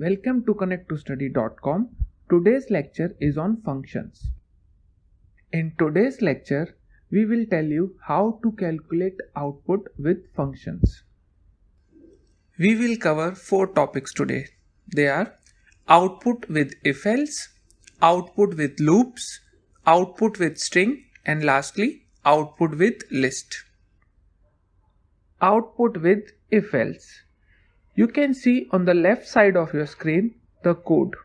Welcome to connect2study.com. Today's lecture is on functions. In today's lecture, we will tell you how to calculate output with functions. We will cover 4 topics today. They are output with if-else, output with loops, output with string, and lastly, output with list. Output with if-else. You can see on the left side of your screen the code.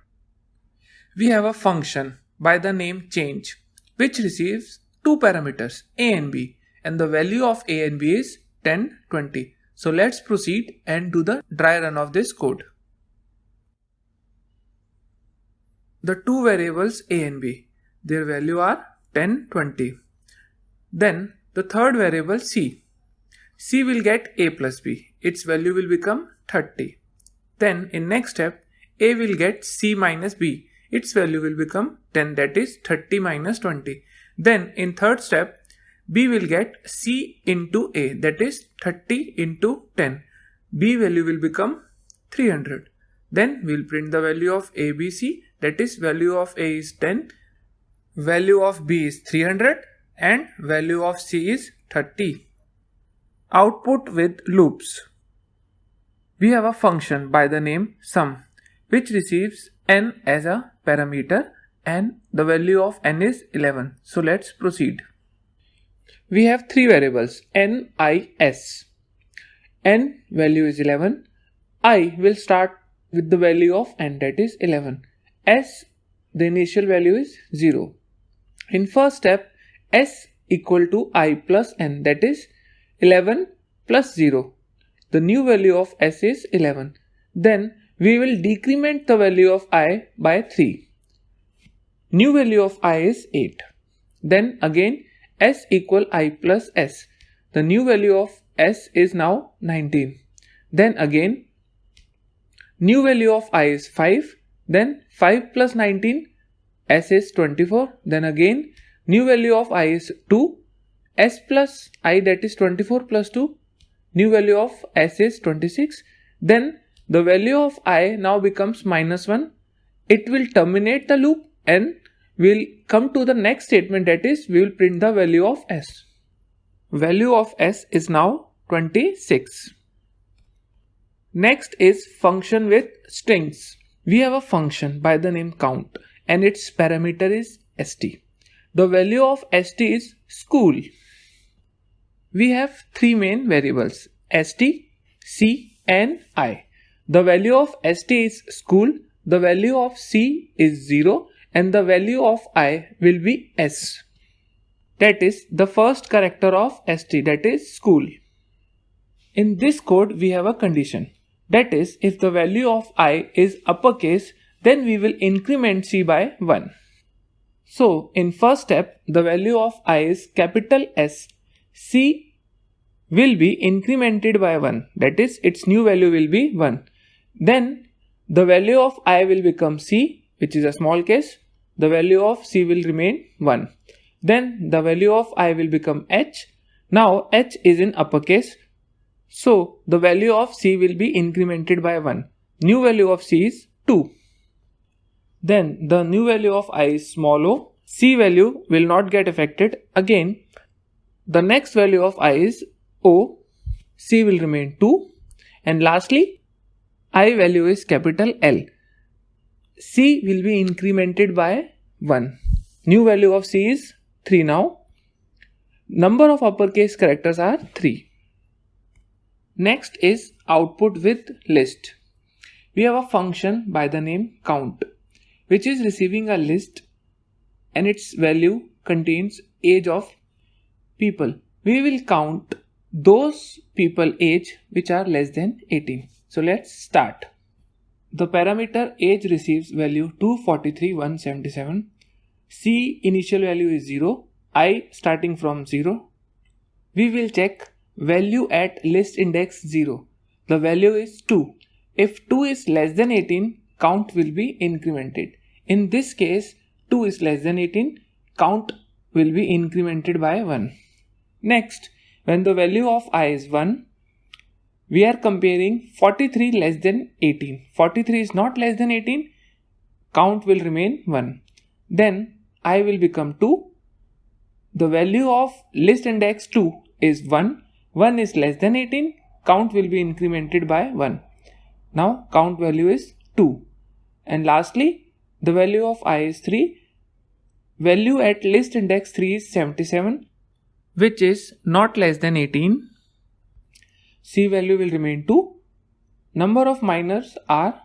We have a function by the name change which receives two parameters a and b, and the value of a and b is 10, 20. So let's proceed and do the dry run of this code. The two variables a and b, their value are 10, 20. Then the third variable c. C will get a plus b. Its value will become 30. Then in next step, a will get c minus b. Its value will become 10, that is 30 minus 20. Then in third step, b will get c into a, that is 30 into 10. b value will become 300. Then we'll print the value of ABC, that is value of a is 10, value of b is 300 and value of c is 30. Output with loops. We have a function by the name sum which receives n as a parameter and the value of n is 11. So let's proceed. We have three variables n, I, s. N value is 11. I will start with the value of n, that is 11. S, the initial value is 0. In first step, s equal to I plus n, that is 11 plus 0. The new value of s is 11. Then we will decrement the value of I by 3. New value of I is 8. Then again s equal I plus s. The new value of s is now 19. Then again new value of I is 5. Then 5 plus 19, s is 24. Then again new value of I is 2. S plus I, that is 24 plus 2. New value of s is 26. Then the value of I now becomes minus 1. It will terminate the loop and we'll come to the next statement, that is we will print the value of s. Value of s is now 26. Next is function with strings. We have a function by the name count and its parameter is st. The value of st is school. We have three main variables st, c and I. The value of st is school, the value of c is 0 and the value of I will be s. That is the first character of st, that is school. In this code we have a condition. That is, if the value of I is uppercase, then we will increment c by 1. So in first step, the value of I is capital S. C will be incremented by 1, that is its new value will be 1. Then the value of I will become c, which is a small case. The value of c will remain 1. Then the value of I will become h. Now h is in uppercase, so the value of c will be incremented by 1. New value of c is 2. Then the new value of I is small o. C value will not get affected. Again, the next value of I is o. C will remain 2. And lastly, I value is capital L. C will be incremented by 1. New value of C is 3 now. Number of uppercase characters are 3. Next is output with list. We have a function by the name count which is receiving a list and its value contains age of people. We will count those people age which are less than 18. So let's start. The parameter age receives value 243,177. C initial value is 0. I starting from 0. We will check value at list index 0. The value is 2. If 2 is less than 18, count will be incremented. In this case, 2 is less than 18, count will be incremented by 1. Next, when the value of I is 1, We are comparing 43 less than 18. 43 is not less than 18. Count will remain 1. Then I will become 2. The value of list index 2 is 1. 1 is less than 18. Count will be incremented by 1. Now count value is 2. And lastly, the value of I is 3. Value at list index 3 is 77, which is not less than 18. C value will remain 2. Number of minors are